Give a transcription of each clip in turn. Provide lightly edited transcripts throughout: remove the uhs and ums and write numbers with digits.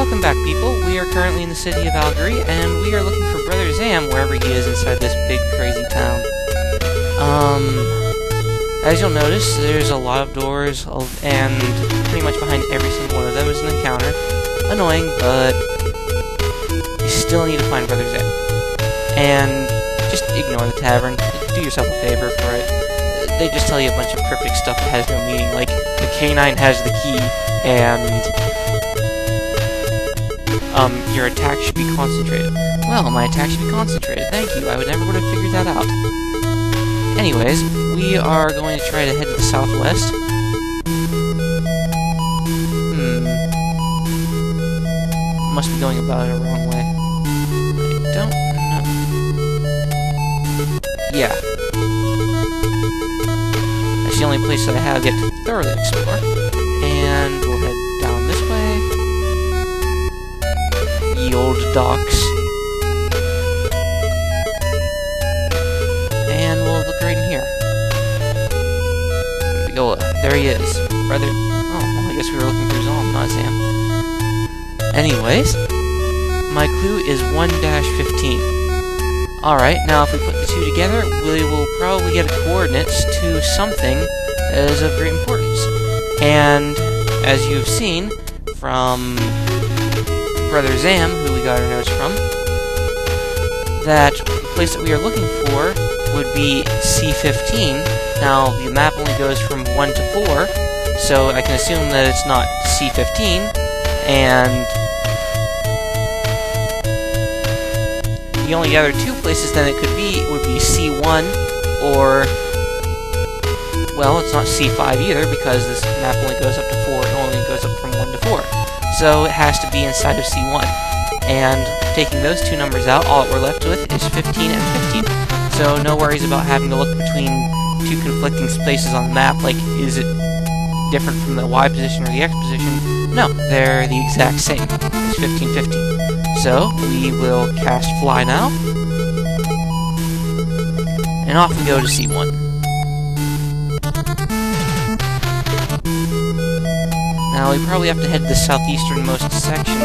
Welcome back, people. We are currently in the city of Algeria, and we are looking for Brother Zam wherever he is inside this big, crazy town. As you'll notice, there's a lot of doors, and pretty much behind every single one of them is an encounter. Annoying, but you still need to find Brother Zam. And just ignore the tavern. Do yourself a favor for it. They just tell you a bunch of cryptic stuff that has no meaning, like the canine has the key, and your attack should be concentrated. Well, my attack should be concentrated. Thank you. I would never would have figured that out. Anyways, we are going to try to head to the southwest. Must be going about it the wrong way. I don't know. Yeah. That's the only place that I have yet to thoroughly explore. And we'll head down this way. Ye old docks. And we'll look right in here. There we go. There he is. Brother. Oh, well, I guess we were looking for Zom, not Zam. Anyways, my clue is 1-15. Alright, now if we put the two together, we will probably get coordinates to something that is of great importance. And, as you've seen from Brother Zam, who we got our notes from, that the place that we are looking for would be C15. Now, the map only goes from 1 to 4, so I can assume that it's not C15, and the only other two places then it could be would be C1 or, well, it's not C5 either because this map only goes up to 4, it only goes up from 1 to 4. So it has to be inside of C1. And taking those two numbers out, all that we're left with is 15 and 15. So no worries about having to look between two conflicting spaces on the map, like is it different from the Y position or the X position? No, they're the exact same. It's 15, 15. So, we will cast Fly now. And off we go to C1. Now, we probably have to head to the southeasternmost section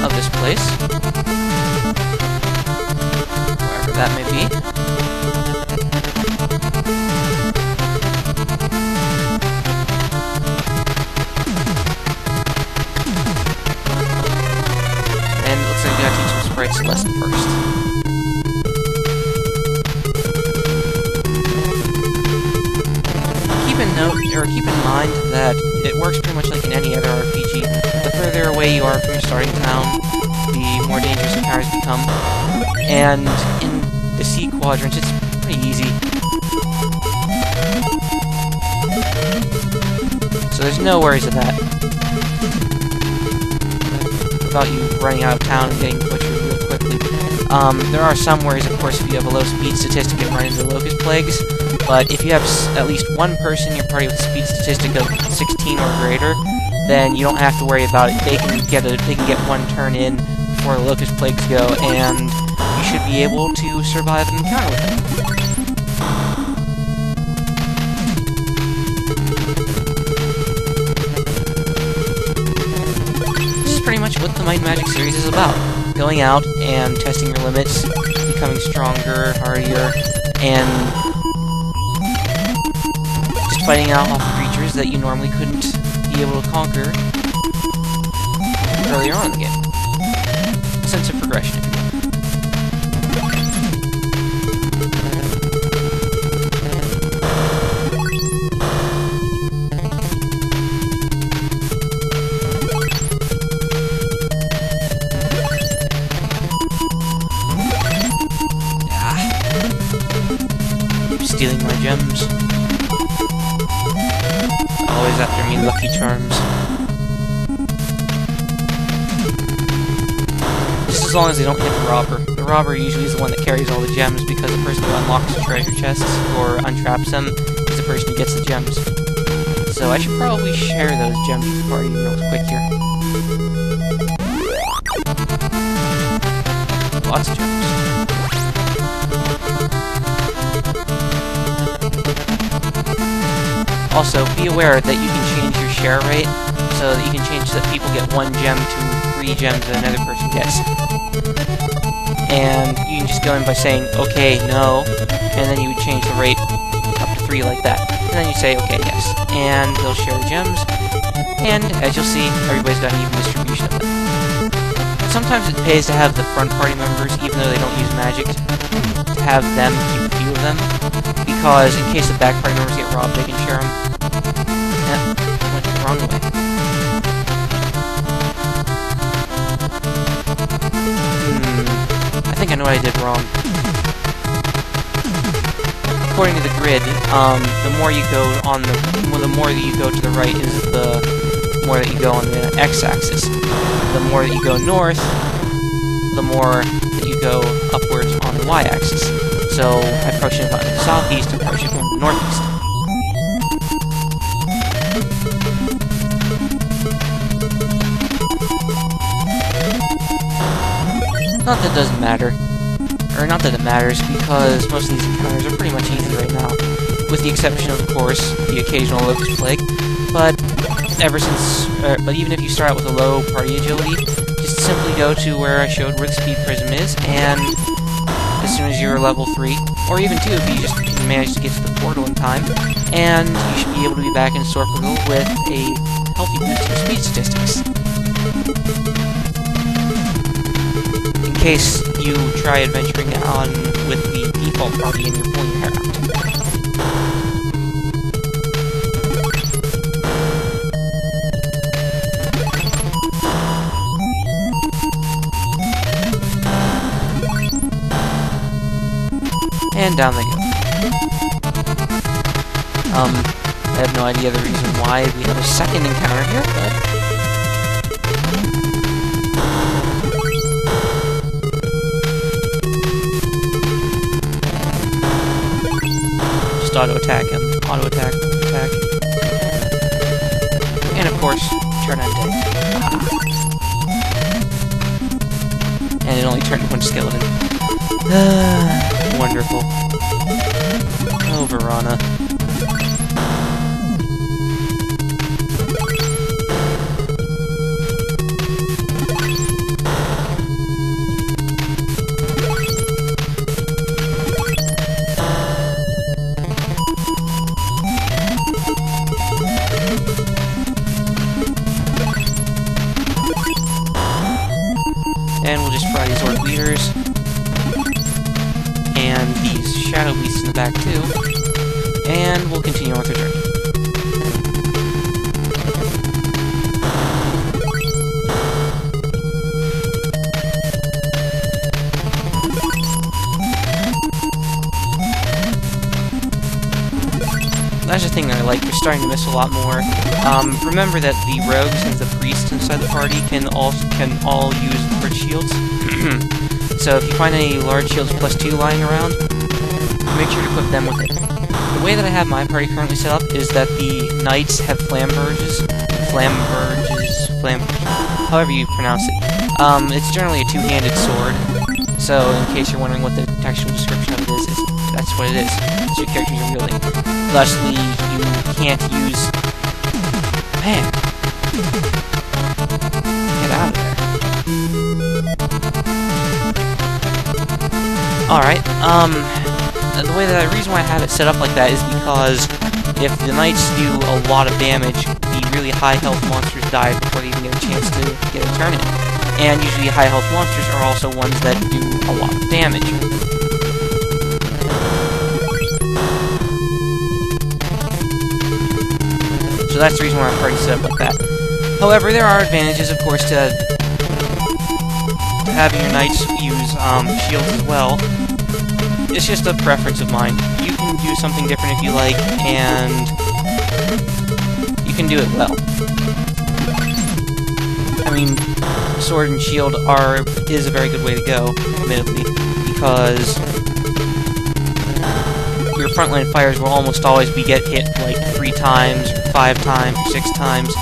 of this place. Wherever that may be. Sprites a lesson first. Keep in mind that it works pretty much like in any other RPG. The further away you are from your starting town, the more dangerous encounters become. And in the C quadrants, it's pretty easy. So there's no worries of that. About you running out of town and getting butchered real quickly. There are some worries, of course, if you have a low speed statistic and run into locust plagues, but if you have at least one person in your party with a speed statistic of 16 or greater, then you don't have to worry about it. They can get one turn in before the locust plagues go, and you should be able to survive an encounter with them. Pretty much what the Might and Magic series is about. Going out and testing your limits, becoming stronger, hardier, and just fighting out all the creatures that you normally couldn't be able to conquer earlier on in the game. A sense of progression. Stealing my gems. Always after me, Lucky Charms. Just as long as they don't hit the robber. The robber usually is the one that carries all the gems because the person who unlocks the treasure chests or untraps them is the person who gets the gems. So I should probably share those gems with the party real quick here. Lots of gems. Also, be aware that you can change your share rate, so so that you can change that people get 1 gem to 3 gems that another person gets. And you can just go in by saying, okay, no, and then you would change the rate up to 3 like that. And then you say, okay, yes. And they'll share the gems, and as you'll see, everybody's got an even distribution of them. Sometimes it pays to have the front party members, even though they don't use magic, to have them keep a few of them, because in case the back party members get robbed, they can share them. Yep, went the wrong way. I think I know what I did wrong. According to the grid, the more you go on the more that you go to the right is the more that you go on the x-axis. The more that you go north, the more that you go upwards on the y-axis. So I probably should have gone to the southeast, I probably should have gone to the northeast. Not that it doesn't matter. Or not that it matters, because most of these encounters are pretty much easy right now. With the exception of course, the occasional Locust Plague. But even if you start out with a low party agility, just simply go to where I showed where the speed prism is, and as soon as you're level 3, or even 2 if you just manage to get to the portal in time, and you should be able to be back in Sorfogel with a healthy boost in speed statistics. In case you try adventuring on with the default party and you're pulling your hair out. And down they go. I have no idea the reason why we have a second encounter here, but... just auto-attack him. Auto-attack, attack. And of course, turn undead. And it only turned one skeleton. Wonderful. Oh, Verana. And we'll just fry these orc leaders. And these shadow beasts in the back too. And we'll continue on with the journey. That's the thing that I like, you're starting to miss a lot more. Remember that the rogues and the priests inside the party can all use large shields. So if you find any large shields +2 lying around, make sure to equip them with it. The way that I have my party currently set up is that the knights have flamberges, however you pronounce it. It's generally a two-handed sword, so in case you're wondering what the textual description of it is, that's what it is. It's your characters are wielding. Thusly, you can't use... Man! Get out of there. Alright, the reason why I have it set up like that is because if the knights do a lot of damage, the really high health monsters die before they even get a chance to get a turn in. And usually high health monsters are also ones that do a lot of damage. So that's the reason why I'm party set up like that. However, there are advantages, of course, to having your knights use shields as well. It's just a preference of mine. You can do something different if you like, and you can do it well. I mean, sword and shield is a very good way to go, admittedly, because your frontline fires will almost always get hit like 3 times, or 5 times, or 6 times.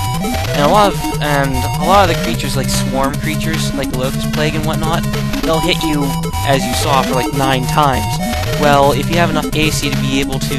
And a lot of the creatures, like swarm creatures, like the Locust Plague and whatnot, they'll hit you, as you saw, for like 9 times. Well, if you have enough AC to be able to